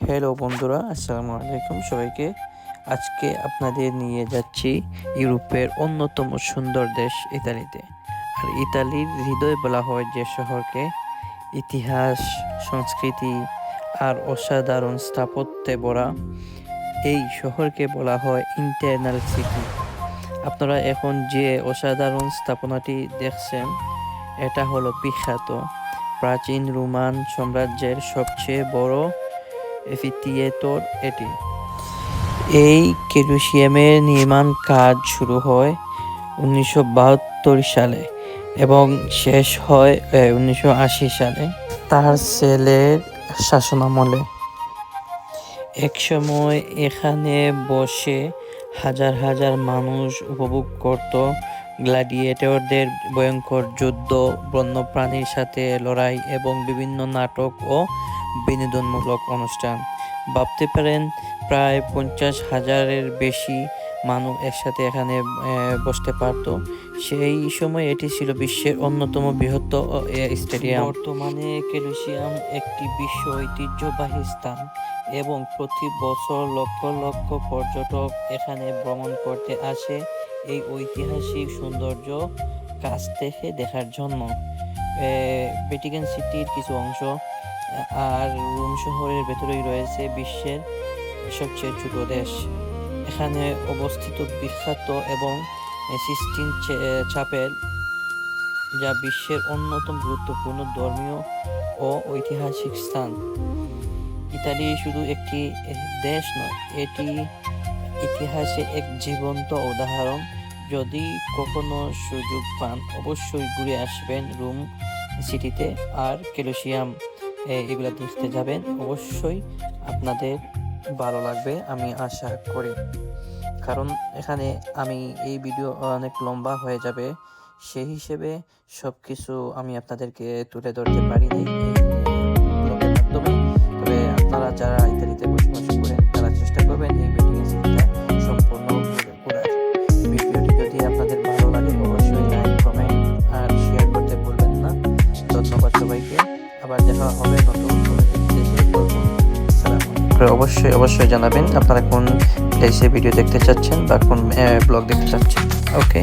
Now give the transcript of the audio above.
Hello বন্ধুরা, আসসালামু আলাইকুম সবাইকে। আজকে আপনাদের নিয়ে যাচ্ছি ইউরোপের অন্যতম সুন্দর দেশ ইতালিতে। আর ইতালির হৃদয় বলা হয় যে শহরকে। ইতিহাস, সংস্কৃতি আর অসাধারণ স্থাপত্যে ভরা এই শহরকে বলা হয় ইন্টারনাল সিটি। আপনারা এখন যে অসাধারণ স্থাপনাটি দেখছেন, এটা হলো বিখ্যাত প্রাচীন রোমান সাম্রাজ্যের সবচেয়ে বড় এফিথিয়েটর এটি। এই কলিসিয়ামের নির্মাণ কাজ শুরু হয় 1972 সালে এবং শেষ হয় 1980 সালে তার ছেলের শাসনামলে। একসময় এখানে বসে হাজার হাজার মানুষ উপভোগ করত গ্ল্যাডিয়েটরদের ভয়ঙ্কর যুদ্ধ, বন্যপ্রাণীর সাথে লড়াই এবং বিভিন্ন নাটক ও বিনোদনমূলক অনুষ্ঠান। ভাবতে পারেন, প্রায় 50,000-এর বেশি মানুষ একসাথে এখানে বসতে পারত। সেই সময় এটি ছিল বিশ্বের অন্যতম বৃহত্তম স্টেডিয়াম। বর্তমানে কলিসিয়াম একটি বিশ্ব ঐতিহ্যবাহী স্থান এবং প্রতি বছর লক্ষ লক্ষ পর্যটক এখানে ভ্রমণ করতে আসে এই ঐতিহাসিক সৌন্দর্য কাছ থেকে দেখার জন্য। ভ্যাটিকান সিটির কিছু অংশ আর রোম শহরের ভেতরেই রয়েছে বিশ্বের সবচেয়ে ছোট দেশ। এখানে অবস্থিত বিখ্যাত এবং সিস্টিন চ্যাপেল, যা বিশ্বের অন্যতম গুরুত্বপূর্ণ ধর্মীয় ও ঐতিহাসিক স্থান। ইতালি শুধু একটি দেশ নয়, এটি ইতিহাসে এক জীবন্ত উদাহরণ। যদি কখনো সুযোগ পান, অবশ্যই ঘুরে আসবেন রোম সিটিতে আর কলিসিয়াম এগুলা দেখতে যাবেন। অবশ্যই আপনাদের ভালো লাগবে আমি আশা করি, কারণ এখানে আমি এই ভিডিও অনেক লম্বা হয়ে যাবে, সেই হিসেবে সবকিছু আমি আপনাদেরকে তুলে ধরতে পারিনি এই ব্লগের মাধ্যমে। তবে আপনারা যারা ইতালিতে বসবাস করেন তারা চেষ্টা করবেন এই ভ্যাটিকান সিটিটা সম্পূর্ণ ঘোরার। ভিডিওটি যদি আপনাদের ভালো লাগে অবশ্যই লাইক, কমেন্ট আর শেয়ার করতে ভুলবেন না। ধন্যবাদ সবাইকে। আবার দেখা হবে নতুন কোনো দেশে। অবশ্যই জানাবেন আপনারা কোন দেশে ভিডিও দেখতে চাচ্ছেন বা কোন ব্লগ দেখতে চাচ্ছেন। ওকে।